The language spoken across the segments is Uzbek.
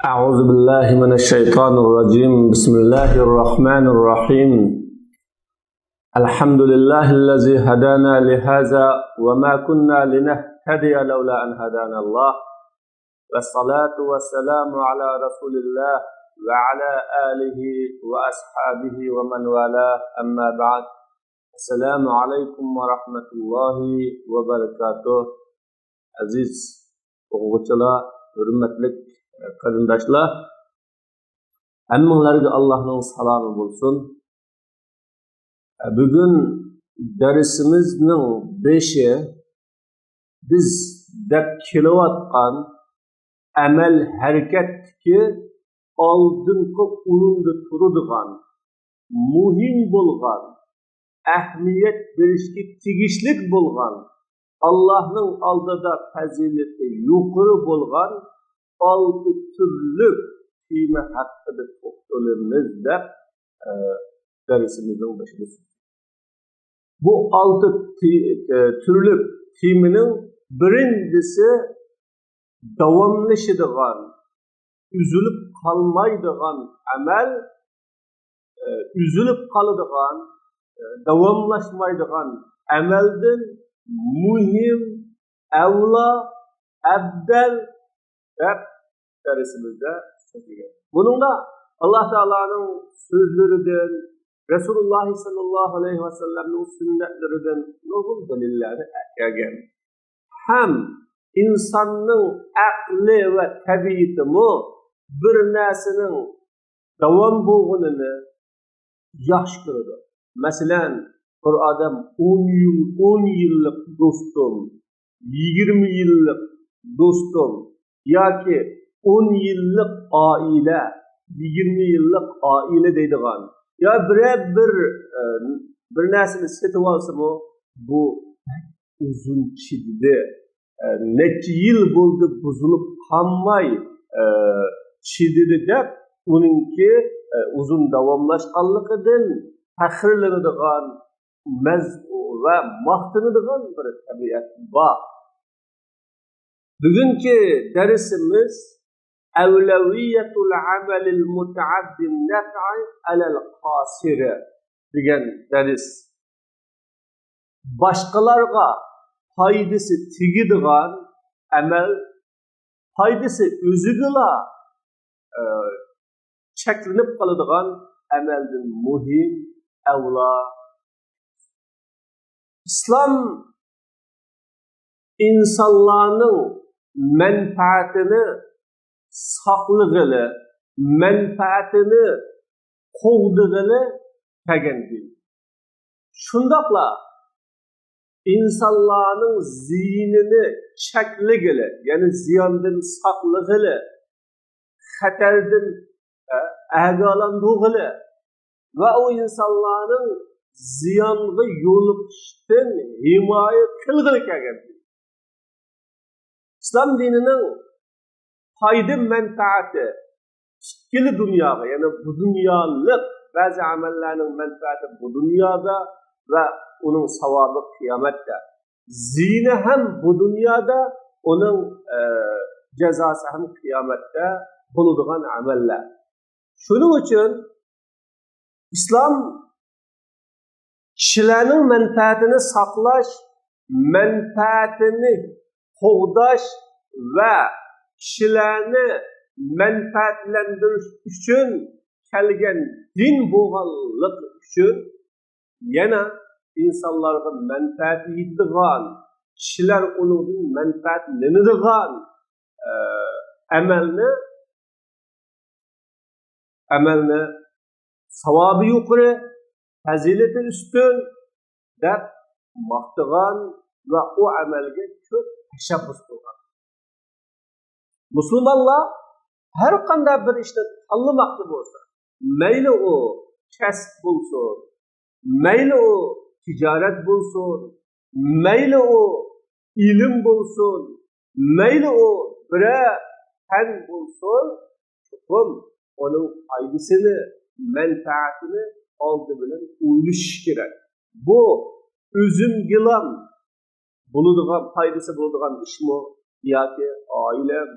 أعوذ بالله من الشيطان الرجيم بسم الله الرحمن الرحيم الحمد لله الذي هدانا لهذا وما كنا لنهتدي لولا أن هدانا الله والصلاة والسلام على رسول الله وعلى آله وأصحابه ومن والاه أما بعد السلام عليكم ورحمة الله وبركاته عزيز o'quvchilar, hurmatli qarindoshlar, hammanglarga Allohning salomi bo'lsin. Bugun darsimizning 5i biz deb kelayotgan amal harakatki oldingi o'rinda turadigan, muhim bo'lgan, ahamiyat berishga tegishli bo'lgan, Allohning oldida fazilati yuqori bo'lgan 6 turli tema haqida to'xtalamiz deb darsimizning boshida. Bu 6 turli temaning birinchisi davomlashadigan, üzülüp qalmaydigan amal, üzülüp qaladigan, davomlashmaydigan amaldan muhim, avla, abdal deb darsimizda so'zlagan. Buningda Alloh taolaning so'zlaridan, Rasululloh sallallohu alayhi va sallamning sunnatlaridan nurg'un dalillarni kelgan. Ham insonning aqli va tabiatimi bir narsaning davom bo'lganini yaxshi ko'radi. Masalan, bir odam 10 yillik do'stim, 20 yillik do'stim yoki 10 yillik oila, 20 yillik oila deydigan, yo bir narsani setib olsa-mu, bu uzun chiddi, necha yil bo'ldi buzilib qolmay chiddi deb uningki uzun davomlashganligidan faxrlanadigan va maqtanadigan bir tabiat bor. Bugünkü dersimiz evleviyetul amelil mutaaddin nef'i alel qasiri degan ders. Başkalarga faydası tegadigan amal, faydası o'zigala cheklanib qoladigan amaldan muhim, avla. İslam insanlarning menfaatini saqlag'ili, menfaatini qo'g'dig'ili kelgan din. Shundaqla insonlarning ziynini cheklag'ili, ya'ni ziyondan saqlag'ili, xatardan agalandig'ili va o insonlarning ziyonga yo'liqishdan himoya qilg'ili kelgan. İslam dininin fayda menfaati ikkili dunyoga, ya'ni bu dunyolik ba'zi amallarning menfaati bu dunyoda va uning savobi qiyomatda. Zina ham bu dunyoda, uning jazosi ham qiyomatda bo'ladigan amallar. Shuning uchun islom kishilarning menfaatini saqlash, menfaatini qo'g'dash va kishilarni manfaatlantirish uchun kelgan din bo'lganligi uchun yana insonlarga manfaat yetadigan, kishilar undan manfaatlanadigan amalni savobi yuqori, fazilati ustun deb maqtagan va o amalga ko'p tashabbus qilgan. Musulmonlar har qanday bir ishni tanlamoqchi bo'lsa, mayli u kasb bo'lsin, mayli u tijorat bo'lsin, mayli u ilm bo'lsin, mayli u bir fan bo'lsin, chuqur onun faydasini, menfaatini oldi bilan o'ylash kerak. Bu o'zim gilam bo'ladigan, faydasi bo'ladigan ishmi yoki oilam,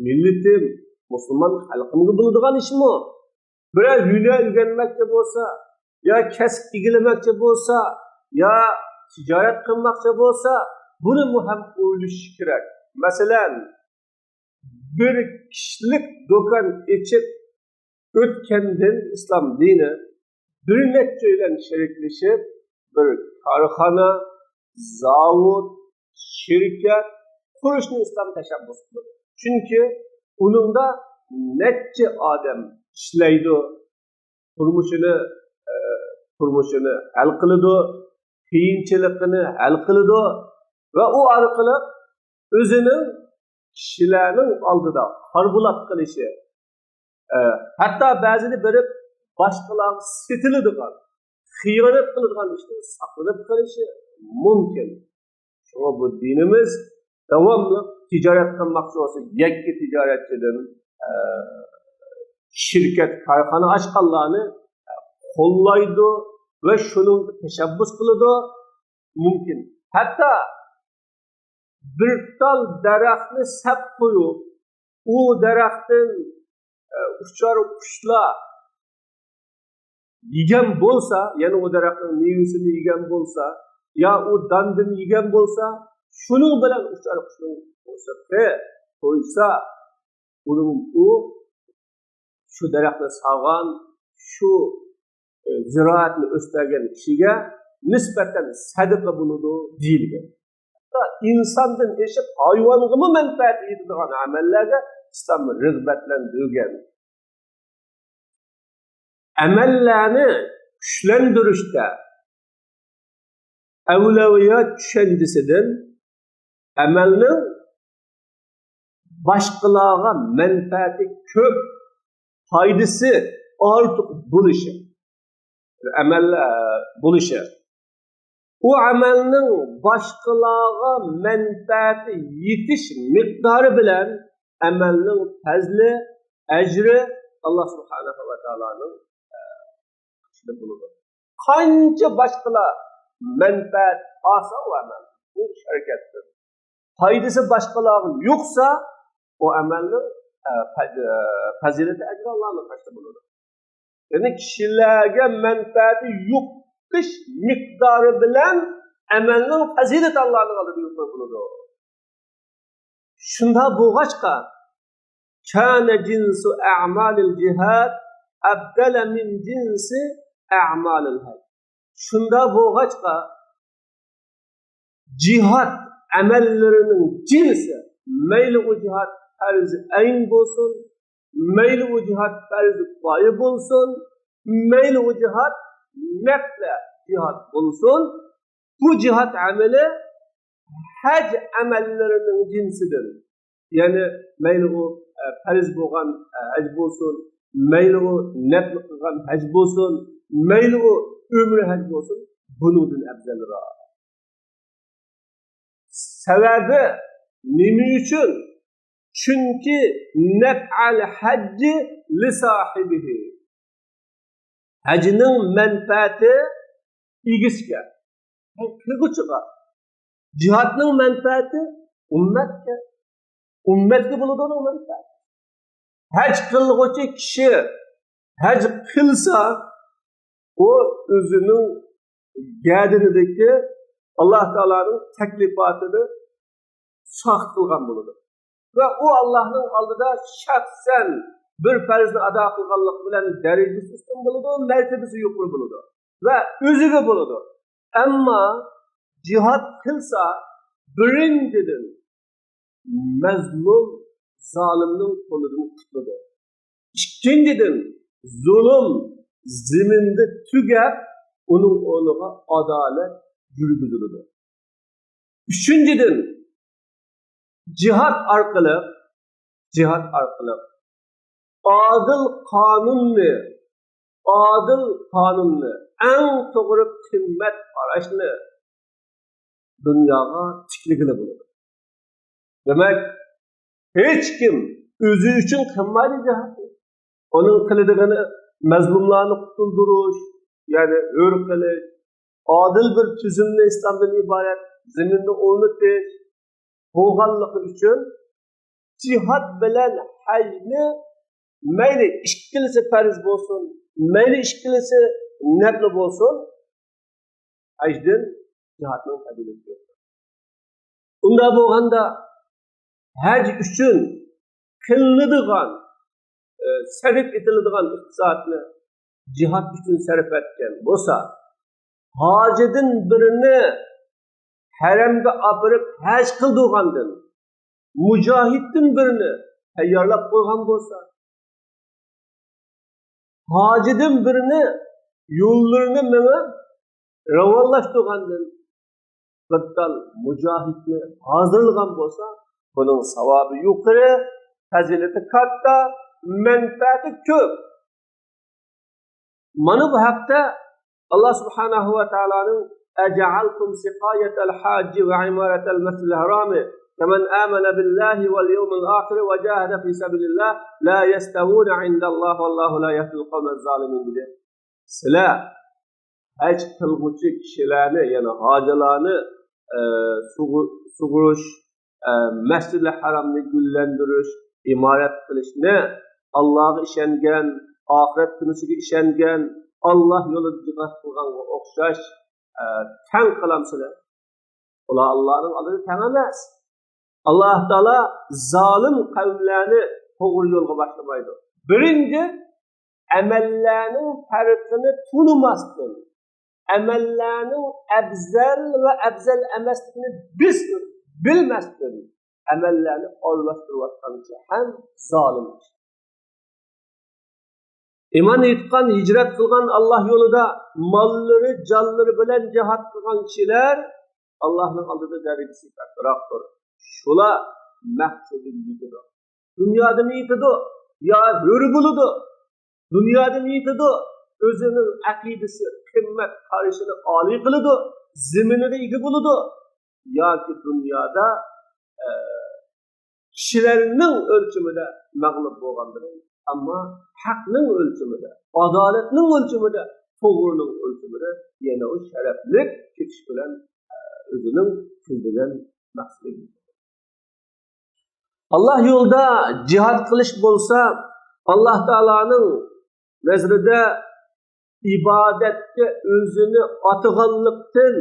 milletim, Müslüman halkımızı bulduğun iş mi? Birer hüner öğrenmekçe olsa, ya kesip ilgilenmekçe olsa, ya ticaret kılmakçe olsa, bunu mu hem oyluş gerek? Mesela bir kişilik dokan içip ötkenden İslam dini bir netçeyle şerikleşip bir karxana, zavod, şirket kuruşni İslam teşebbüs kılır. Çünkü onunda netçe adam işleydi, turmuşunu hal kılıdı, kıyınçılıkını hal kılıdı ve o arkalı özünün kişilerinin aldıda harbulap kılışı, hatta bazıları berip başkalarını setildiğin, hıyanet kılıdığın işte saklanıp kalışı mümkün. Ama bu dinimiz devamlı ticaret kılmakçı olsa, yekki ticaretçiden şirket, karxana açqanlarını kollaydı ve şunun teşebbüs kılıdı mümkün. Hatta bir dal daraxtni sap koyup, o daraxtın uçar kuşlar yegan bo'lsa, yani o daraxtning mevasini yegan bo'lsa, ya o dandini yegan bo'lsa, shuning bilan uchar qushning qo'ysa, u shu daraxtni sog'an, shu ziroatni o'stirgan kishiga nisbatan sadaqa bo'ladi deyilgan. Hatta insondan eshib hayvonga manfaat yetadigan amallarga islom rag'batlantirgan. Amallarni kuchlantirishda avlaviyat tushunchasidan amalning boshqalarga manfaati ko'p, foydasi ortiq bo'lishi, amal bo'lishi. O amalning boshqalarga manfaati yetish miqdori bilan amalning fazli, ajri Allah subhanahu va taoloning bo'ladi. Qancha boshqalar manfaat olsa o amal, bu harakatdir. Foydasi boshqalarga yo'qsa, o amalning fazilati ajri Allohning qo'shida bo'ladi. Ya'ni kishilarga manfaati yo'q qish miqdori bilan amalning fazilati Allohning oldida yuqori bo'ladi. Shunda bo'lg'achqa kana jinsu a'malil jihad abdala min jinsi a'malil haj. Shunda bo'lg'achqa jihad amallarining jinsi, mayli o jihad farz ayn bo'lsin, mayli o jihad farz kifoya bo'lsin, mayli o jihad nafla jihad bo'lsin, bu jihad amali haj amallarining jinsidir. Yani mayli o farz bo'lgan haj bo'lsin, mayli o nafl qilgan haj bo'lsin, mayli o umra haj bo'lsin, bundan afzalroq. Sebebi nima uchun? Chunki naf'al hajji li sahibihi. Hajning manfaati egisiga, qilguvchiga. Jihadning manfaati ummatga. Ummatga bo'ladi uning manfaati. Haj qilguvchi kishi haj qilsa, o o'zining gadinidagi Allah Teala'nın teklifatını sağ kılgan buludur. Ve o Allah'ın aldıda şahsen bir fərzni ada kılganlık bilen derecesi üstün buludur, mertebesi yukarı buludur. Ve özüge buludur. Ama cihad kılsa birinciden mezlum zalimnin kolunun kutludur. İkinciden zulüm ziminde tügep onun oğluna adalet yürütülüdür. Üçüncüden cihad arkalı adil kanunlu en doğru kıymet araçlı dünyaya tikligini bulur. Demek hiç kim özü için kılmaydı cihad. Onun kılıdığını mezlumlarını kurtulduruş, yani ör kılıç, adil bir tüzümle İslam'dan ibaret zeminde o'rnatish bo'lganligi uchun Cihad bilen hacni mayli ikkilisi farz bo'lsin, mayli ikkilisi nafl bo'lsin, hajdan cihadning fazilati yo'q. Unda bo'lganda haj uchun qilinadigan, sarf etiladigan iqtisodni jihad uchun sarf etgan bo'lsa, hojidin birini haramga opirib haj qildigandan, mujohidin birini tayyorlab qo'ygan bo'lsa, hojidin birini yo'llarini minib ravonlashtirgandan, birdal mujohidni hozirlagan bo'lsa, buning savobi yuqori, fazilati katta, manfaati ko'p. Mana bu haqda Allah subhanahu wa ta'alaning "Ej'altum siqayatal hajji wa imaratal masjidil harami kaman amana billahi wal yawmil akhir wa jahada fi sabilillah la yastawuna 'indallohi wallahu la yahdil qawmaz zalimin" dedi. Sizlar haj qilguvchi kishilarni, ya'ni hojilarni sug'urish, masjidil haromni gullantirish, imorat qilishni Allohga ishongan, oxirat kunisiga ishongan, Allah yo'lida jihad qilganga o'xshash tang qilamsizlar. Ular Allohning oldida tang emas. Alloh taolo zolim qavmlarni to'g'ri yo'lga boshlamaydi. Birinchi, amallarning farqini tunumasdan, amallarning afzal va afzal emasligini bilmasdan amallarni almashtirayotgancha ham zolim. İman etgan, hicret kılgan, Allah yolunda malları, canları bilen cihat kılgan kişiler Allah'ın aldığı derecesi kattıraqtır. Şula məqsədi yitidir. Dünyada mı yitidir? Ya hür buludu. Dünyada mı yitidir? Özünün akidesi, kımmet karışını âli kılıdı. Zimini de igi buludu. Ya ki dünyada kişilerinin ölçümüde məğlub boğandır. Ama haqqning ölçümüde, adaletning ölçümüde, to'g'rining ölçümüde yana o şereflik ketiş bilen özünün kıldıgan maqsadiga. Allah yolda cihad qilish bo'lsa, Allah Taolaning nazarida ibodatga o'zini atganlikdan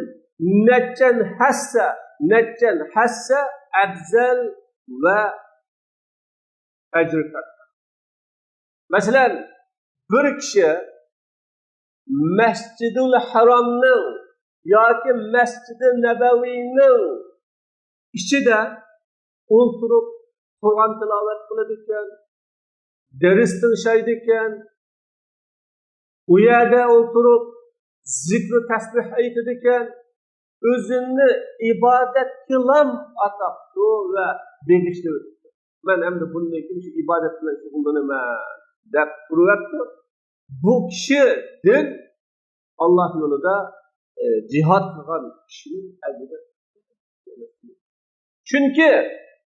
netcan hassa afzal va ajr katta. Mesela bir kişi Mescid-ül Haram'ның yoki Mescid-i Nebeviy'nin içinde oturup Kur'an tilavet kılırken, ders dinleyirken, o yerde oturup zikr tesbih aytırken, özünü ibadet kılam ataptı ve begişti. Ben hem de bunun için şu ibadetle şugullanamam dep duruyordu. Bu kişinin Allah yolunda cihad kılan kişinin ecri. Çünkü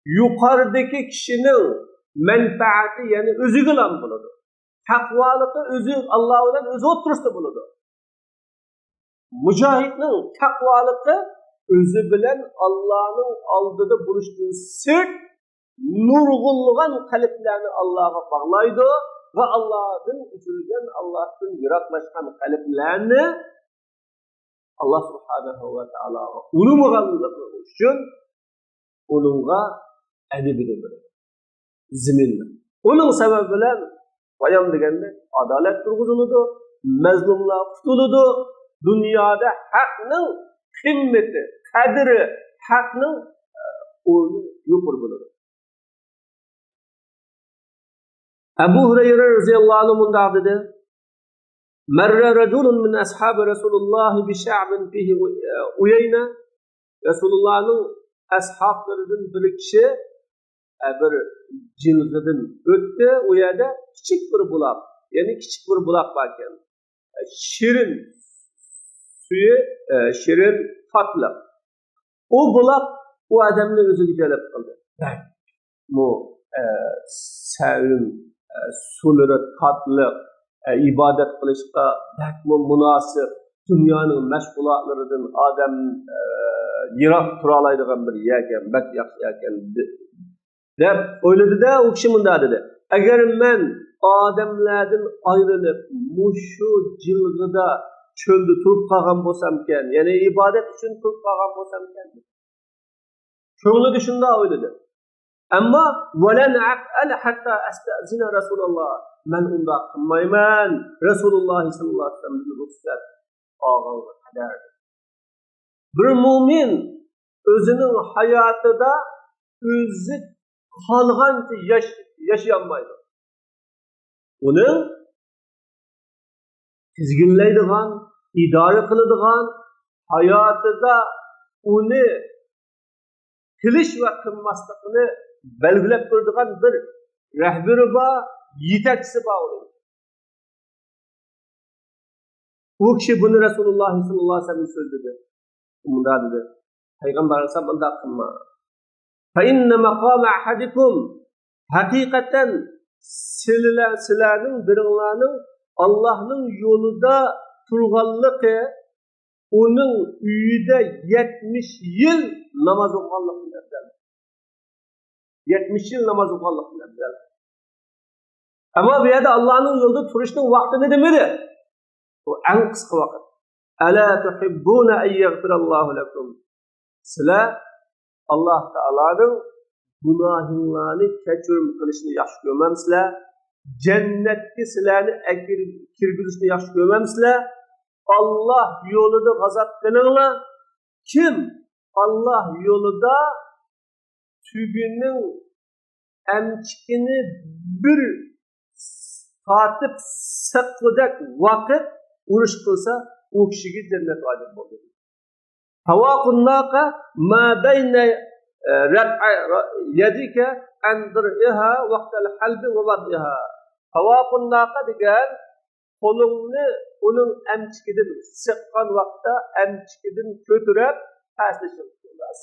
yukarıdaki kişinin menfaati yani özü kılan buludu. Takvalıkı özü Allah'dan özü oturuştu buludu. Mücahidinin takvalıkı özü bilen Allah'ın aldığı buluştuğu sırt nurgulluğun kalplerini Allah'a bağlaydı ve Allah'ın üzülgen, Allah'ın yaratlaşkan kalplerini Allah subhanahu ve ta'ala'ga ulumuğanlığı için onunla edibini verir. Ziminle. Onun sebebiyle bayam degende adalet turguzuludu, mezlumlar tutuludu, dünyada hakkının kıymeti, kadri, hakkının onu yukur bulur. Ebu Hureyre radıyallahu anh mundağ dedi, merre raculun min ashabi Resulullah bi şa'bin fihi uyeyne. Resulullah'ın ashablarının bir kişi bir cinizden öttü, o yerde küçük bir bulak, yani küçük bir bulak varken, şirin suyu, şirin tatlı. O bulak o adamın özünü gelip kaldı. Bu sevim, suları tatlı, ibadet kılışta münasip, dünyanın meşgulatlarından adam yirak turalaydıgan bir yerken, bek yaxşı yerken deb o'yladi-da, u kishi bunday dedi. Agar men odamlardan ayrilib, mushu jilg'ida cho'lda turib qolgan bo'lsam ekan, ya'ni ibodat uchun turib qolgan bo'lsam ekan. Ko'nglida shunday o'yladi. Ammo valan aqal hatta astazina Rasululloh. Men unda qilmayman. Rasululloh sallallohu alayhi vasallam ruxsat olganga qadar. Bir mu'min o'zining hayotida o'zi qolgancha yashayolmaydi. Uni tizginlaydigan, idora qiladigan, hayotida uni qilish va qilmaslikni belgilab turadigan bir rahbari bor, yetakchisi bor. U kishi buni Rasululloh sallallohu alayhi vasallam so'zladi. Unda dedi, payg'ambar alayhisalom bunday qilma. Fa inna maqama ahadikum haqiqatan sizlarning biringlarning Allohning yo'lida turganligi uning uyida 70 yil namoz o'qiganlik bilan. 70 yil namoz o'qiganlik bilan. Ammo bu yerda Allohning yo'lida turishning vaqtini demadi. Bu eng qisqa vaqt. Ala tuhibbuna an yaghfirallohu lakum. Sizlar Alloh taolaning gunohinglarni kechirim qilishni yaxshi ko'rmaysizlar? Jannatga sizlarni kirgizishni yaxshi ko'rmaysizlar? Allah yo'lida g'azab qilinglar. Kim Allah yo'lida tugining amchikini bir tatib saqladak vaqt urush qilsa, u kishiga jannat vojib bo'ladi. Tawaqunnaqa ma bayna yadika andirha vaqtal halbi va wadha. Tawaqunnaqa degan qo'lingni uning amchikidan siqqan vaqtda amchikidan ko'tarib pastlashib,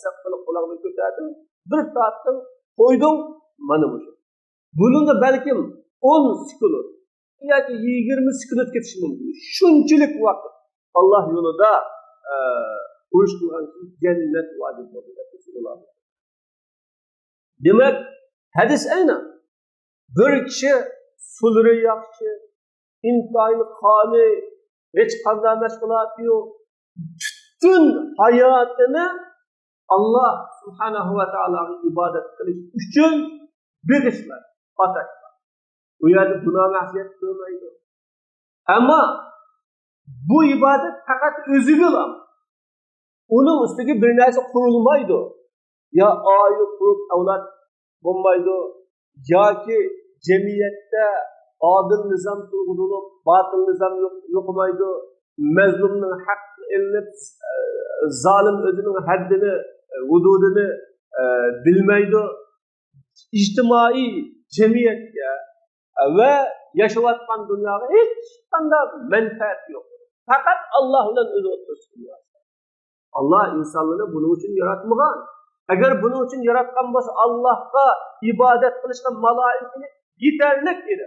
siqqilib qo'lingni ko'tarding, bir tatdim qo'yding, mana bu. Buningda balkim 10 sekund yoki 20 sekund ketishi mumkin. Shunchalik vaqt Alloh yo'lida urush qilgan jannat vojib bo'ladi. Demak, hadis aynan bir kishi sulri yaxshi, intayin xoli, hech qanday mashg'ulot yo'q, butun hayotini Allah subhanahu va taologa ibodat qilish uchun beg'ishlar, atashlar. Bu yerda gunoh ma'siyat qilmaydi. Ammo bu ibodat faqat o'ziga ham. Uning ustiga bir narsa qurilmaydi. Ya oyi qurib avlod bo'lmaydi, yoki jamiyatda adil nizam turg'izilib, batil nizam yo'qmaydi, mazlumning haqqi ilinib, zolim o'zining haddini, hududini bilmaydi. İctimai jamiyatga va yashayotgan dunyoga hech qanday manfaat yo'q. Faqat Alloh bilan o'zi o'tirsin. Allah insonlarni buning uchun yaratmagan. Agar buning uchun yaratgan bo'lsa, Allohga ibodat qilishga malaikani yetarlik edi.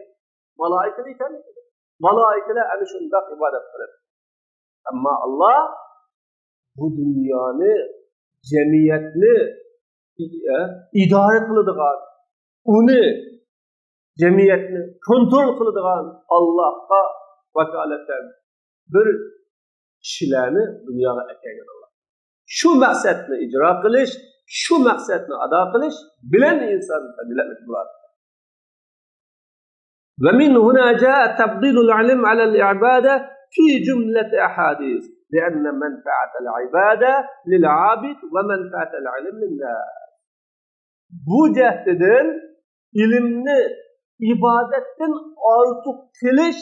Malaikani yetarlik edi. Malaikalar ana shunday ibodat qiladi. Ammo Alloh bu dunyoni, jamiyatni idora qiladigan, uni jamiyatni kontrol qiladigan Allohga vakolatan bir kishilarni dunyoga akaygan Allah. Shu maqsadni ijro qilish, shu maqsadni ado qilish bilan inson fazilatli bo'ladi. Va min huna jaa tabdilul ilm ala al-ibada fi jumlat ahadith, لأن منفعة العبادة للعابد ومنفعة العلم للناس. Bu cehden ilimni ibadetten artık kılış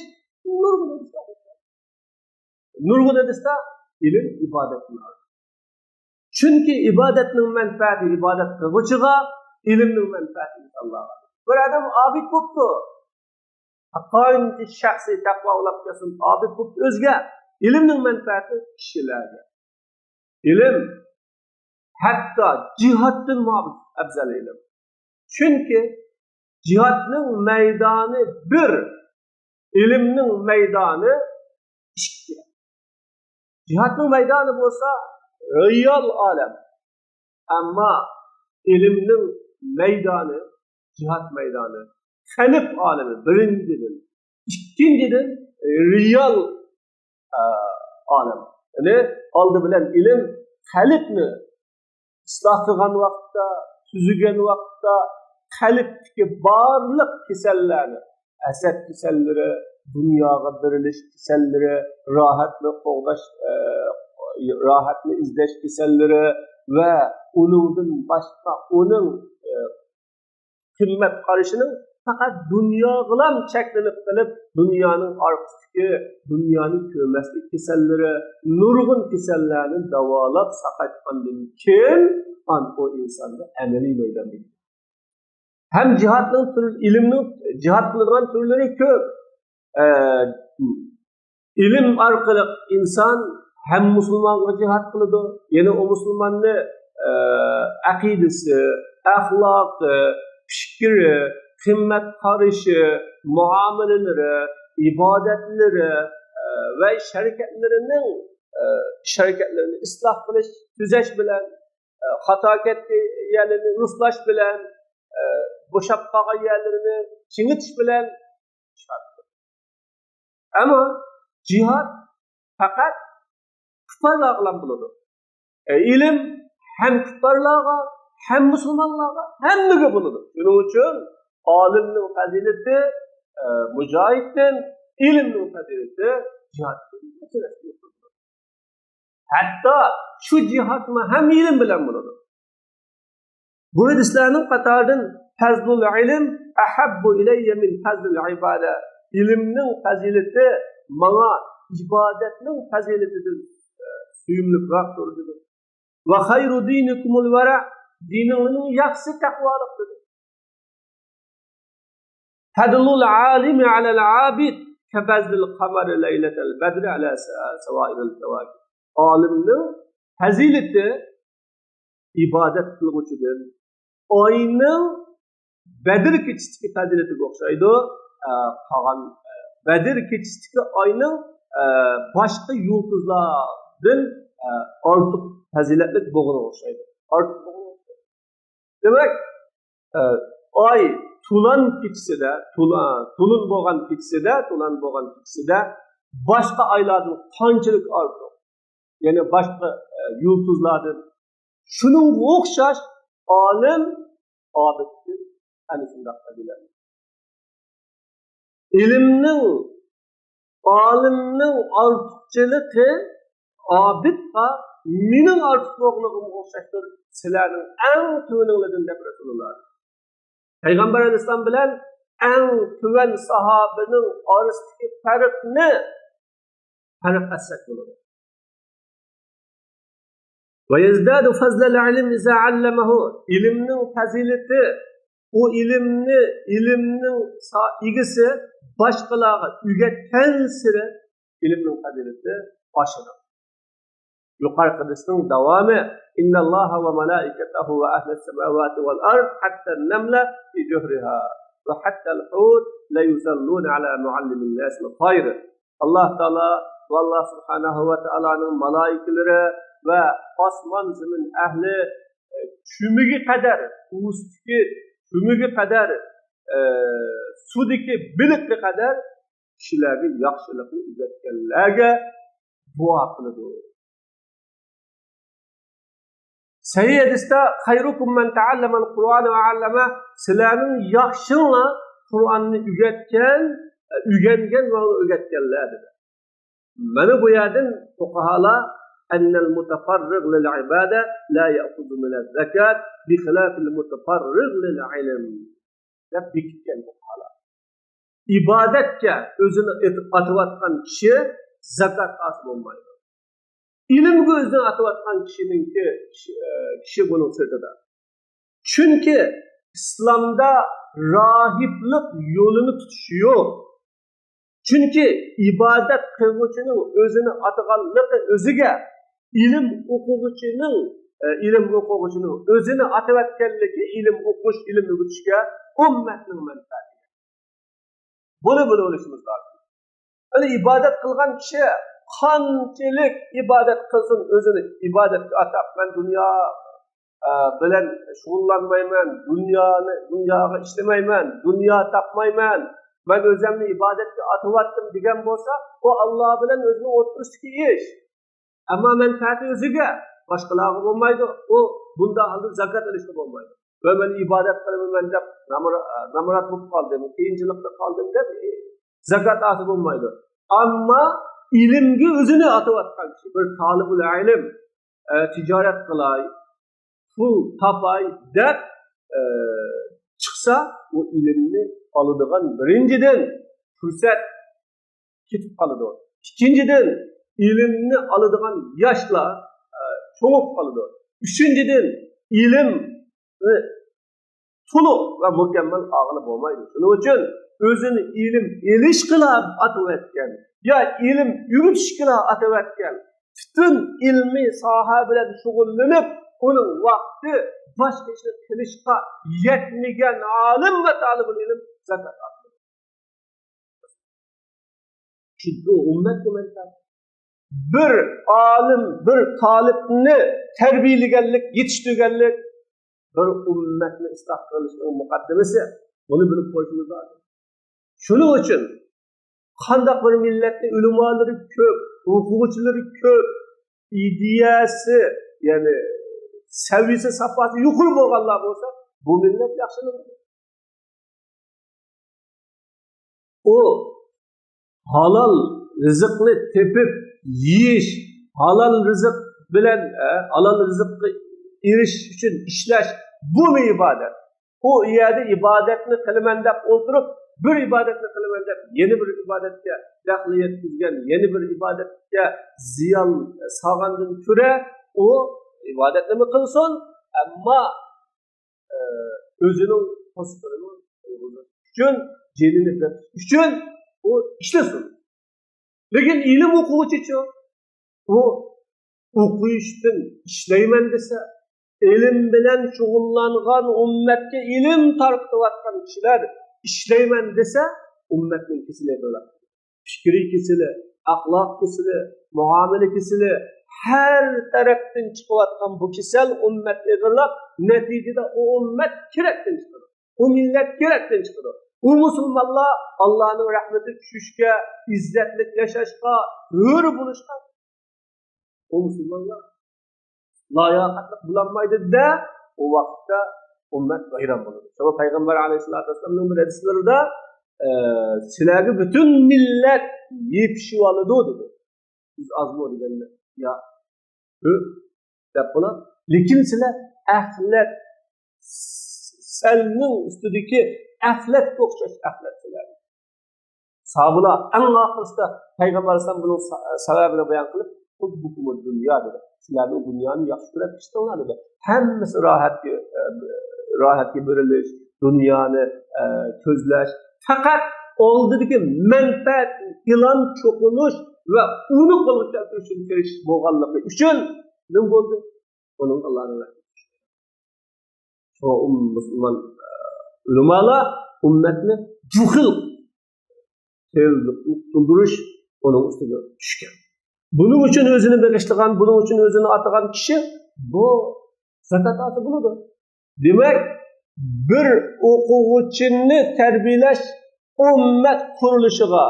nurgun edilse ilim ibadetten artık. Çünkü ibadetin menfaati ibadet kılıçıga, ilimnin menfaati Allah'a. Bir adam abid buldu. Hakkâinti şahsi takva olap kesin abid buldu özge. İlimnin menfaati kişilerge. İlim hatta cihattın mabit ebzel ilim. Çünkü cihatның meydanı bir, ilimning meydanı ikki. Cihatның meydanı bolsa real alem. Ama ilimning meydanı cihat meydanı, kalp alemi birinciden, ikkinciden real alem. Yani aldı bilen ilim kalpni ıslah qilgan vaqtda, tuzilgan vaqtda kalpdagi barliq kasallarni, asad kasallari, dunyoga birilish kasallari, rohatni qo'g'dash, rohatni izlash kasallari va uningdan boshqa uning qimmat qarashining faqat dunyo bilan cheklanib qilib, dunyoning orqasidagi, dunyoni ko'rmaslik kasallari, nurg'un kasallarni davolab saqaytgandan keyin o insonda amaliy maydonda hem cihatning turi, ilmning cihat qiladigan turlari ko'p. İlim orqali inson hem musulmonga cihat qiladi, yana o musulmonni aqidasi, axloqi, fikri, qimmat qarashi, muomalalari, ibodatlari va sharikatlarini isloh qilish, tuzash bilan, xato ketganlarni ruslash bilan, bo'shab qolgan yerlarini chingitish bilan shartdir. Ammo jihad faqat kuffarlar bilan bo'ladi. Ilm ham kuffarlarga, ham musulmonlarga, hammaga bo'ladi. Shuning uchun olimning fazilati mujohiddan, ilmning fazilati jihoddan. Hatto shu jihodni ham ilm bilan bo'ladi. Bu hadislarning qatoridan fazlul ilm ahabbu ilayya min fazlul ibada. İlimning fazilati menga ibodatning fazilatidan suyumliroqdir dedi. Va khayru dinikumul wara, diningning yaxshi taqvoliqdir. Fadlul alimi alal abid kabazil qamari laylatal badri ala sawairil kawakib. Olimning fazilati ibodat qiluvchidir. Oyning Bedir kechisidagi fazilatiga o'xshaydi. Qolgan Bedir kechisidagi oyning boshqa yulduzlardan ortiq fazilatli bo'lganiga o'xshaydi. Ortiq bo'lganiga o'xshaydi. Demak, oy tulan kechisida, tulun bo'lgan kechisida boshqa oylardan qanchalik ortiq, ya'ni boshqa yulduzlardan shuning o'xshash olim obiddir, ana shunday fazilatli. Olimning ortiqchiligi obidga mening ortiqligimga o'xshashdir. Sizlarning eng tuvaninglardan deb Rasululloh. Payg'ambar alayhisalom bilan eng tuvan sahobaning orasidagi farq assak bo'ladi. Ve yezdadu fazlal ilim iza allamahu. İlimning fazilati, o ilimning igisi boshqalarga o'rgatgan siri ilmning fazilati oshadi. Yuqori hadisning davomi innalloha va malaikatahu va ahlis samawati val ard hatta an-namla fi juhriha va hatta al-hut la yusalluna ala muallimin nas al-khayr. Alloh taolo va Alloh subhanahu va taoloning malaikalari ve osmon zemin ahli shumigi qadar, ustiki shumigi qadar, sudiki biliqi qadar kishilarga yaxshilikni o'rgatganlarga duo qiladi. Sahih hadisda khayrukum man ta'allama al-Qur'ana wa 'allama, sizlarning yaxshinglar Qur'onni o'rgangan va o'rgatganlar dedi. Mana bu yerdan fuqaholar أن المتفرغ للعبادة لا يأخذ من الزكاة بخلاف المتفرغ للعلم. Bekitken bu hala. İbadetçe özünü atıvatkan kişi zakat asıl olmaydı. İlim gözünü atıvatkan kişi bunun sırtıda. Çünkü İslam'da rahiplik yolunu tutuşuyor. Çünkü ibadet kılgıçının özünü atıganlığı özüge ilim okuyucusunun özünü atıvatkenliki ilim okuş, ilim öğütüşke ümmetinin menfaati. Bunu oluşumuz lazım. Öyle ibadet kılgan kişi kançılık ibadet kılsın, özünü ibadet atak. Ben dünya bilen şugullanmayman, dunyoga ishlamayman, dunyo topmayman, ben özümni ibadetga atıvattım degan bo'lsa, o Allah bilen özünü o'tirishi ish. Ammo menfaati o'ziga, boshqalarga bo'lmaydi. O bunda halda zakat olishga bo'lmaydi. Ve ben ibadet kılıbım deb namurat bo'lib qoldim, qiyinchilikda qoldim deb zakat atib bo'lmaydi. Ammo ilmga o'zini atıvatgan kishi, bir talibul ilm, tijorat qilay, pul topay deb chiqsa, o ilmni oladigan birinchidan fursat ketib qoladi. Ikkinchidan ilmni oladigan yoshlar cho'ngib qoladi. Uchinchidan ilm to'liq va mukammal og'ilib bo'lmaydi. Shuning uchun o'zini ilm elish qilib atavatgan, ya ilm yuritish qilib atavatgan, butun ilmiy soha bilan shug'ullanib, uning vaqti boshqa ishlar qilishga yetmagan olim va talibul ilm zakat oladi. Chunki ummatga manfaat. Bir olim, bir talibni tarbiyalaganlik, yetishtirganlik bir ummatni isloh qilishning muqaddimasi. Buni bilib qo'yishimiz lozim. Shuning uchun qanday bir millatning ulamolari ko'p, o'quvchilari ko'p, ideyasi, ya'ni saviyasi, safhasi yuqori bo'lganlar bo'lsa, bu millat yaxshilanadi. O halal rizqni tepib yeyish, halal rizq bilan halal rizqqa erishish uchun ishlash, bu bir ibodat. O yerda ibodatni qilaman deb o'tirib, bir ibodatni qilaman deb yeni bir ibodatga daxl yetkazgan, yeni bir ibodatga ziyon solgandan ko'ra, o ibodatni qilsin, ammo o'zining qo'shqilini uchun, jinini uchun o ishlasin. Lekin ilm o'quvchi-chi, o o'qishdan ishlayman desa, ilim bilen şugullangan ummetke ilim tarqıtıvatkan kişiler işleymen dese, ummetin kesile böyle. Fikri kesile, ahlak kesile, muamele kesile, her taraftan çıkıvatkan bu kisel ummetle gırlap, neticede o ummet kirekten çıkıyor. O millet kirekten çıkıyor. O Müslümanlar Allah'ın rahmeti düşüşke, izzetlik yaşaşka, hür buluşka. O Müslümanlar layakatlik bulanmaydı da o vakitte ümmet gayran bulunur. Sonra Peygamber Aleyhisselatü Vesselam'ın bir hadislerinde silahı bütün millet yiyip şivalıdı dedi. Biz az mı oldu benimle? Ya buna. Lekin silah ahlet selinin üstündeki ahlet kokşaş ahlet silahı. Sahabılar en ahırsta Peygamber Aleyhisselam bunun sebebini beyan kılıp Hubbukumul dünya dedi. Sizlerden dünyanın yaxşı görüp işleyenler dedi. Hemmisi rahatki bölünüş, dünyanı közleş. Fakat oldu ki menfaat, ilan çokunuş ve onu konuşacak için kiriş boğanlığı için ne oldu? Onun Allah'ın rahmeti. O Müslüman ulemalar ümmetini cuhul durduruş onun üstüne düşken. Bunun için özünü bekleştiren, bunun için özünü atagan kişi bu zakat atı buludur. Demek bir okuvçini terbiyeleş ümmet kuruluşuna,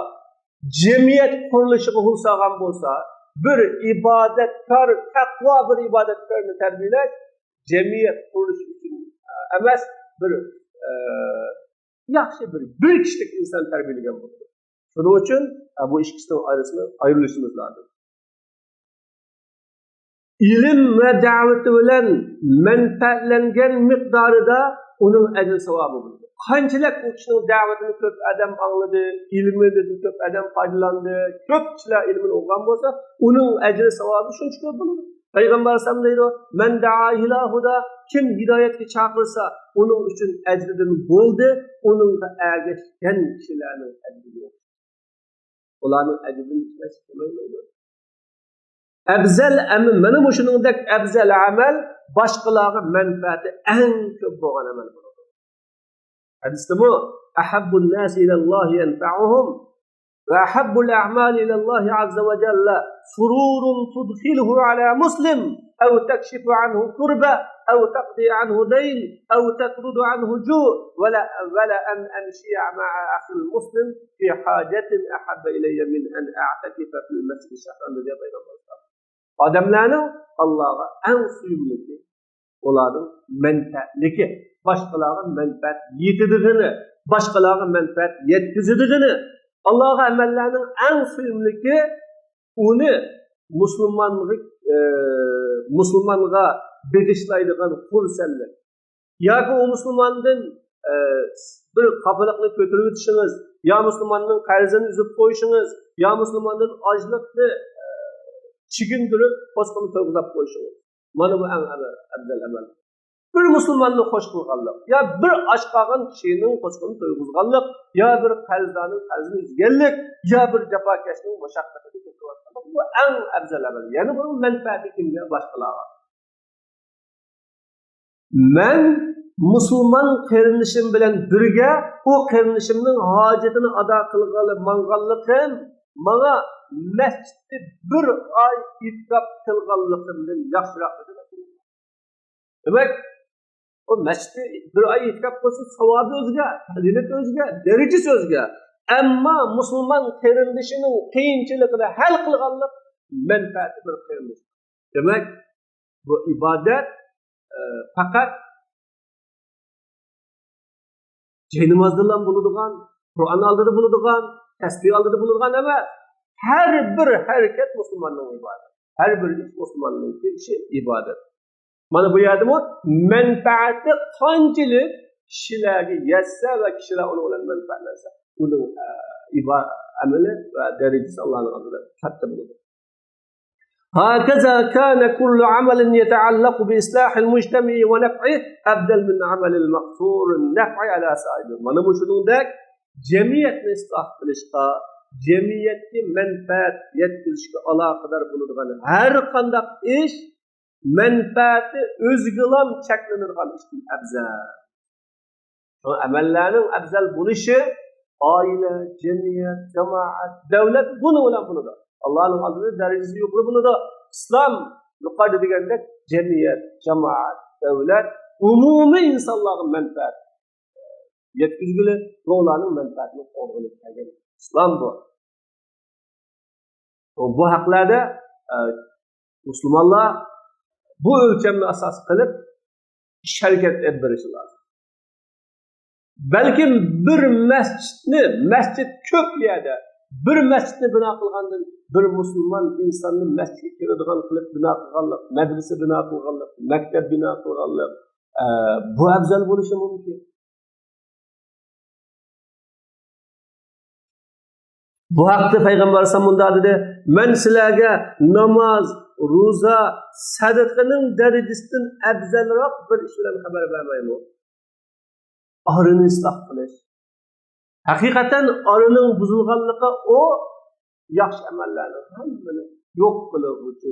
cemiyet kuruluşuna hulsagan bolsa, bir ibadetkar, takva bir ibadetkarını terbiyeleş, cemiyet kuruluşu için emes bir yaxşı bir kişilik insan terbiyelegen bolsa. Bunun için bu ikisinin arasında ayrılışımız lazım. İlim ve daveti bilen menfaatlengen miktarida onun ecri sevabı buldu. Qanchalik bu kişinin davetini köp adam anladı, ilmini köp adam faydalandı, köp kişiler ilmini o'qigan bo'lsa, onun ecri sevabı shuncha ko'p bo'ladi. Peygamber sallallahu aleyhi ve sellem deydi, "Men da'a ila huda, kim hidoyatga chaqirsa, onun uchun ecridan bo'ldi, onun da ergashgan kishilarning ecri yo'q." Ularning ecrini hech qilmaydi. Abzal amal, mana bu shuningdek abzal amal boshqalarga manfaati eng ko'p bo'lgan amal bo'ladi. Hadisda bu ahabbun nas ila Alloh yanfa'uhum وأحب الأعمال إلى الله عز وجل سرور تدخله على مسلم أو تكشف عنه كربة أو تقضي عنه دين أو تطرد عنه جوع ولا أن أمشي مع أخي المسلم في حاجة أحب إلي من أن أعتكف في المسجد شهرا الذي بين الله. Odamlarning Allohga eng suyumlisi ularning manfaatligi, boshqalarga manfaat yetadiganini, boshqalarga manfaat yetkazadiganini, Allohga amallarning eng suyumlisi uni musulmonga begishlaydigan xursandlik yoki u musulmondan bir qafilikni ko'tarib o'tishingiz, yo musulmonning qarzini uzib qo'yishingiz, yo musulmondan ochlikni chigindirib qo'sqini to'g'izlab qo'yishingiz. Mana bu eng afzal amal. Bir musulmonni xo'sh qilganlik, yo bir och qolgan kishining qo'sqini to'g'izganlik, yo bir qarzdorning qarzini uzganlik, yo bir jafokashning mashaqqatini ko'targanlik, bu eng afzal amal. Ya'ni bu manfaati kimga? Boshqalarga. Men musulmon qarindishim bilan birga u qarindishimning hojatini ado qilganlik manganlikim menga masjidda bir oy itqob qilganligimdan yaxshiroq edi. Demak, o masjidda bir oy itqob qilsa savobi o'ziga, fazilat o'ziga, darajasi o'ziga. Ammo musulmon qarindishining qiyinchiligini hal qilganlik manfaati bir qarindish. Demak, bu ibodat faqat namozda bo'ladigan, Qur'on oldida bo'ladigan, tasbih oldida bo'ladigan emas. Her bir harakat musulmonning ibodat. Her bir ish musulmonning ishi ibodat. Mana bu yerda manfaati qanchalik kishilarga yetsa va kishilar uni bilan manfaatlansa, uning amali va darajasi Allohning oldida katta bo'ladi. هكذا كان كل عمل يتعلق بإصلاح المجتمع ونفعه أفضل من عمل المقصور النفع على سائره. Mana bu shuningdek jamiyatni isloh qilishga, jamiyatga manfaat yetkazishga aloqador bo'ladigan har qanday ish manfaati o'zgalam cheklanadigan ishdan afzal. Bu amallarning afzal bo'lishi oila, jamiyat, jamoat, davlat buni bilan bo'ladi. Allohning oldida darajasi yuqori bo'ladi. Islom yuqori deganda jamiyat, jamoat, davlat, umumiy insonlarga manfaat yetkazgili, ularning manfaatini qo'g'irib kelgan islom bu. Bu haqlarda musulmonlar bu o'lchamni asos qilib ish harakat olib berishi lozim. Balkim bir masjid ko'p yerda bir masjidni bino qilgandan bir musulmon insonni masjidga kiradigan qilib bino qilganlik, madrasa bino qilganlik, maktab bino qilganlik bu afzal bo'lishi mumkin. Bu haqda payg'ambar sallallohu dedi, men sizlarga namoz, ro'za, sadaqaning darajasidan afzalroq bir ish bilan xabar bermayman. Orini isloh qilish. Haqiqatan orining buzilganligi o yaxshi amallarni hammani yo'q qiluvchi.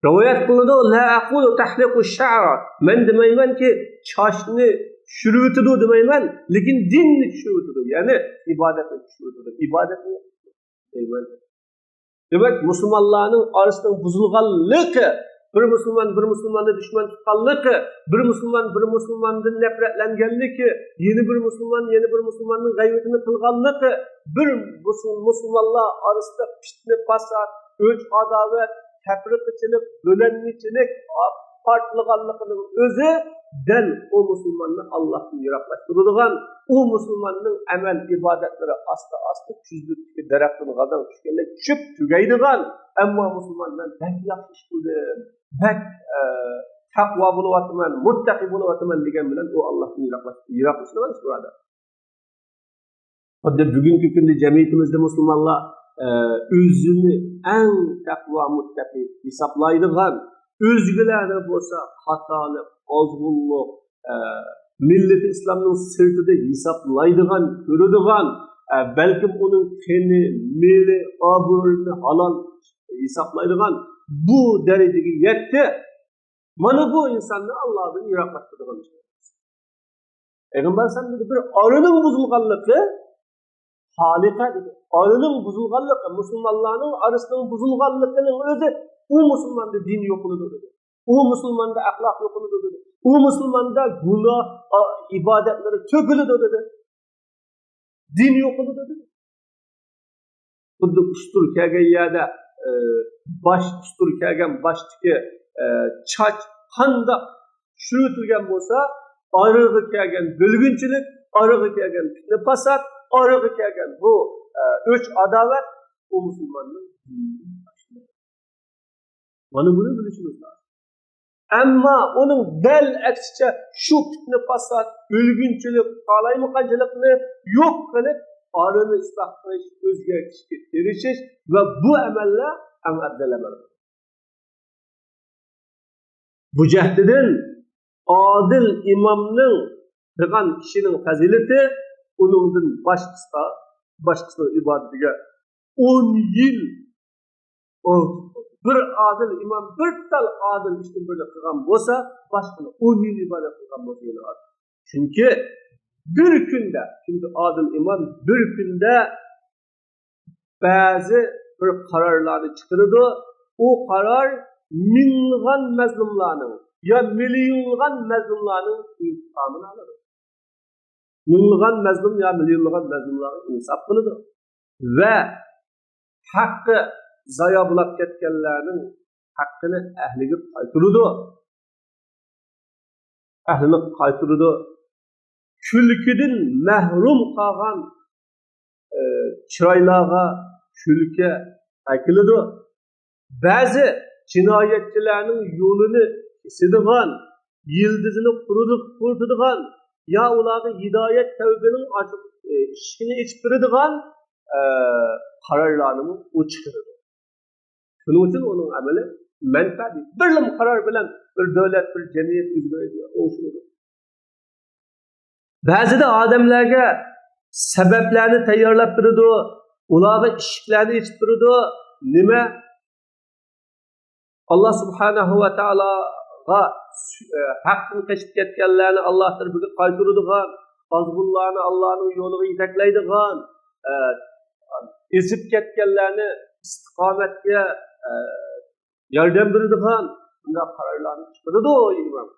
Rivoyat qilinadi, la aqulu tahliqu ash-sha'r. Men demaymanki choshni tushiruvdi demayman, lekin dinni tushiruvdi. Ya'ni ibodatni tushiruvdi. Ibodatni deyman. Demak, musulmonlarning orasining buzilganligi, bir musulmonni dushman tutganligi, bir musulmondan nafratlanganligi, yeni bir musulmonning g'aybatini qilganligi, bir musulmonlar orasida fitna, fasod, o'ch, adovat, tafriqchilik, bo'lanchilik ortliganligining o'zi dan o musulmonni Allohdan yiroqlashtiradigan, o musulmonning amal ibodatlari asta kuzlikdagi daraxtdan g'adan tushganda tushib tugaydigan, ammo musulmondan bak yaxshi ish qildi, bak taqvo bo'lyapman, muttaqi bo'lyapman degan bilan u Allohdan yiroqlashtiradi. Xuddi bugungi kunda jamiyatimizda musulmonlar o'zini eng taqvo muttaqi hisoblaydigan, o'zgalarni bo'lsa xatolik, ozg'unlik, millati islomning sirtida hisoblaydigan, ko'radigan, balkim uning qini, meli, obro'ini halol hisoblaydigan bu darajaga yetdi. Mana bu insonni Allohdan yiroqlashtiradigan ish. Payg'ambar sallallohu alayhi vasallam bir orining buzilganligi halika dedi. Arının buzulganlığı, Müslümanların arasının buzulganlığının özü o Müslümanda din yokluğudur dedi. O Müslümanda ahlak yokluğudur dedi. O Müslümanda günah, ibadetleri tökülüdür dedi. Din yokluğudur dedi. Xuddi ustur kelgan yerda bosh ustur kelgan boshdagi choch qandoq tushiritilgan bo'lsa, orig'i kelgan bo'lgunchilik, orig'i kelgan fitna fasod, orig'i kelgan bu o'ch adovat u musulmonning mana buni bilishimiz lozim. Ammo uning dal aksicha shu fitna fasod, bo'lgunchilik, qalaymaqanchilikni yo'q qilib Arını ıslah qilish, o'zgartirishga erishish va bu amallar eng afzal amal. Bu jahdidan odil imomning qilgan kishining fazilati uningdan boshqasining ibodatiga 10 yil bir odil imom bir tal odil ishni böyle qilgan bo'lsa, boshqani 10 yil ibodat qilgan bo'lsa, chunki bir günde, çünkü adil imam bir günde bazı bir kararları çıkardı. O karar mingan mezlumlarının ya milyongan mezlumlarının intikamını alır. Mingan mezlum ya milyongan mezlumların insaf kılıdı. Ve hakkı zaya bulap ketkenlerinin hakkını ehline kaytırdı. Ehline kaytırdı. Külküdün mehrum kalgan çıraylağa külke akılıdı. Bazı cinayetçilerin yolunu kesidigan, yıldızını kurtudigan, ya ularda hidayet tevbenin açıp işini içpiridigan kararlarını o çıkardı. Şunun için onun ameli menfaati. Bir karar bilen bir devlet, bir cemiyet üzerinde oluşuyor. Bazıda adamlarga sebeplerini tayyorlab turadi, ularga ishlarni ichib turadi. Nima? Allah subhanahu va taologa haqqini qechib ketganlarni Alloh tarafiga qaytaradigan, ozg'unlarni Allohning yo'liga yetaklaydigan, ezib ketganlarni istiqomatga yordam beradigan bunday qarorlarni chiqaradi imom.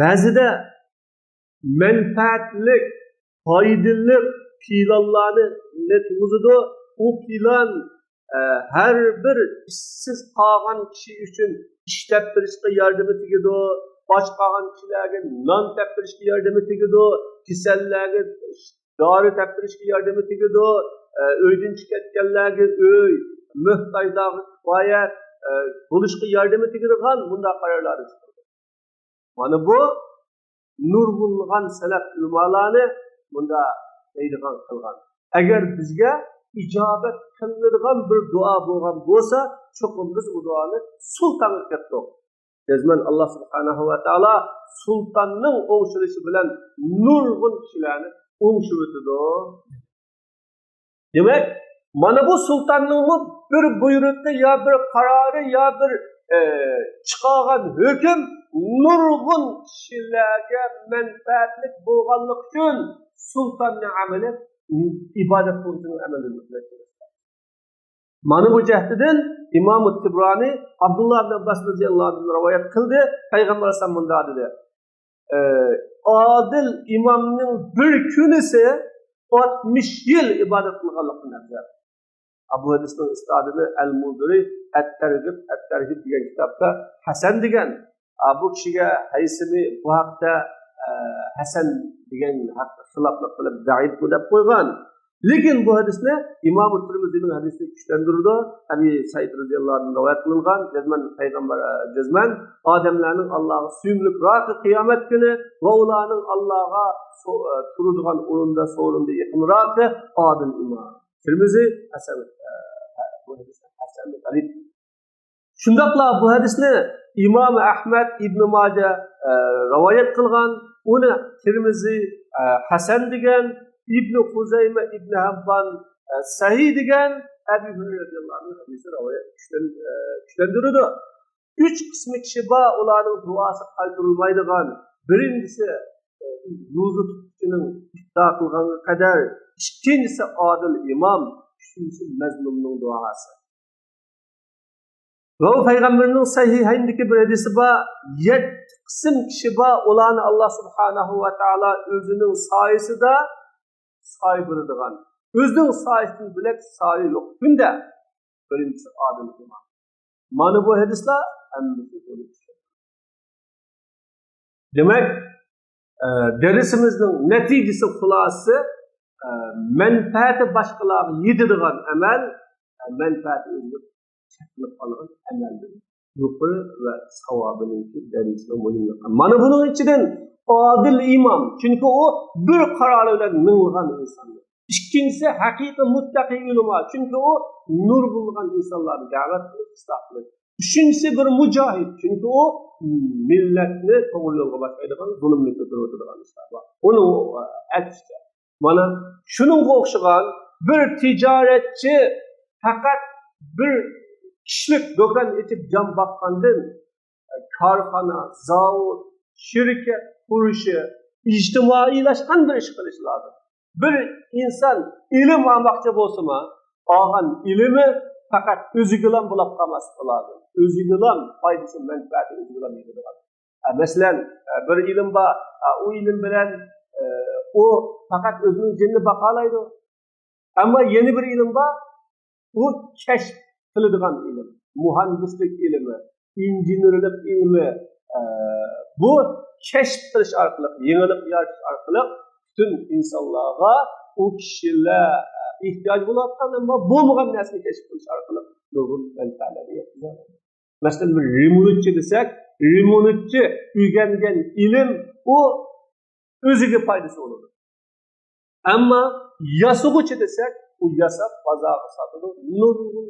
Ba'zida menfaatlik, foydalik planlarni tuzadi. O plan her bir işsiz qolgan kishi uchun ishlab berishga yordam etadi. Och qolgan kishilarga non toptirishga yordam etadi. Kasallarga dori toptirishga yordam etadi. Uydan chiqayotganlarga uy, muhtojlarga kifoya bo'lishga yordam etadigan bunday qarorlar chiqadi. Mana bu nurgulgan salaf ulamalarni bunda deydigan qilgan. Agar bizga ijobat qilinadigan bir duo bo'lgan bo'lsa, cho'qim biz u duoni sultonga ketdik. Jazman Alloh subhanahu va taolo sultonning o'ngshilishi bilan nurg'un kishilarni o'ngshirdi. Demak, mana bu sultonning bir buyrug'i ya bir qarori ya bir chiqargan hukm nurg'un kishilarga manfaatlik bo'lganlik uchun sultonning amali ibodat bo'yicha amal etmoqda. Mana bu jahdidan Imom Tibrani Abdullah ibn Abbas roziyallohu anhu rivoyat qildi. Payg'ambar alayhisalom bunday dedi: Adil imomning bir kunisi 60 yil ibodat qilganlikdan afzal. Abu Hadisning ustodini Al-Mudiri At-Targhib degan kitobda Hasan degan bu kishiga haysimi bu haqda Hasan degan xiloflik qilib zaif deb qo'ygan. Lekin bu hadisni Imom Tirmizining hadisini kuchlantirdi. Abi Said roziyallohu anhu rivoyat qilgan, jazman payg'ambar jazman odamlarning Allohga suyumliroq qiyomat kuni va ularning Allohga turadigan o'rinda so'rinda yaqinroq odil imom. Tirmizi Hasan bu hadisni Hasan deb. Shundaqla bu hadisni Imom Ahmad ibn Majah rivoyat qilgan, uni Tirmizi Hasan degan, İbn Huzayma İbn Habban Sahih degan Abu Hurayra radhiyallohu anhu hadisi rivoyat kuchlantirdi. 3 qismi kishi bor, ularning duosi qaytarilmaydigan. Birinchisi ro'za tutishning iftor qilganga qadar ikkinchisi odil imom, uchinchisi mazlumning duosi. Va payg'ambarning sahihayndagi bir hadisi bor, 7 qism kishi bor, ularni Alloh subhanahu va taolo o'zining soyasida soy beradigan. O'zining soyasidan bilak soy yo'q. Bunda birinchisi odil imom. Mana bu hadislar hammasi bo'lib chiqadi. Demak, dersimizning natijasi xulosasi manfaati boshqalarga yetadigan amal, manfaati o'ziga chekilib qolgan amaldir. Yuqori va savobininki derisning muhimligi. Mana buning ichidan odil imom, chunki u bir qaror bilan ming'an insondir. İkincisi haqiqiy muttaqi ulamo, chunki u nur bo'lgan insonlarni da'vat qilib isloh qiladi. Üçüncüsü bir mucahid, çünkü o milletini to'g'ri yo'lga boshlaydigan, zulmni ko'tarib o'tadigan ishlar bor. Uni aytishdi. Mana shuningga o'xshagan bir tijoratchi faqat bir kishilik do'kon etib jon boqqandan korxona, zavod, shirkat qurishi, ijtimoiylashgan bir ish qilish lozim. Bir inson ilm olmoqchi bo'lsa-mi, olgan ilmi faqat o'ziga bilan bo'lib qolmaslik lozim. O'ziga bilan foydasi, manfaati o'ziga bilan yetadigan. Masalan, bir ilm bor, u ilm bilan u faqat o'zining jinni baqalaydi. Ammo yana bir ilm bor, u kashf qiladigan ilm, muhandislik ilmi, injenerlik ilmi. Bu kashf qilish orqali, yangilik yaratish orqali bütün insonlarga o kishilar ehtiyoj bo'layotgan ammo bo'lmagan narsani kashf qilish orqali nurg'un manfaatlarga yetkazadi. Masalan, bir limonitchi desak, limonitchi o'rgangan ilm u o'ziga foydasi bo'ladi. Ammo yasag'uvchi desak, u yasab bozorga sotadi, nurg'un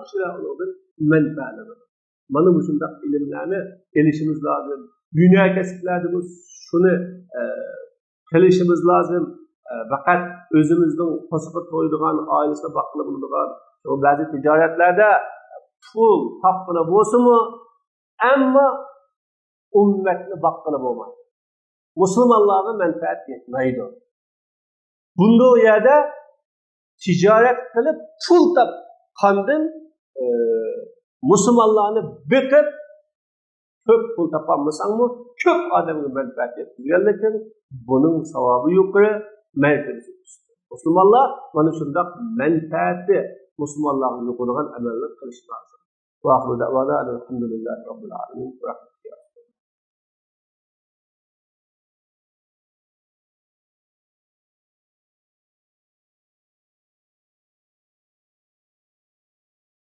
kishilar undan manfaatlanadi. Mana bu shunday ilmlarni elishimiz lozim. Dunyo kasblarida biz shuni qilishimiz lozim. Faqat o'zimizning qo'shiqqa to'ydigan, oilasida boqilib bo'ladigan, o ba'zi tijoratlarda pul topqili bo'lsa-mu, ammo ummatni boqqili bo'lmaydi. Musulmonlarga manfaat yetmaydi. Bunda u yerda tijorat qilib pul topgandan musulmonlarni biqib ko'p pul topolmasangmi, ko'p odamga manfaat yetkazgan, lekin buning savobi yuqori, mertebesi üstü. Müslümanlar bana şunda menfaati Müslümanların yukarıdan amelini kılış lazım. Ve ahlu da'vana elhamdülillahi rabbil alemin.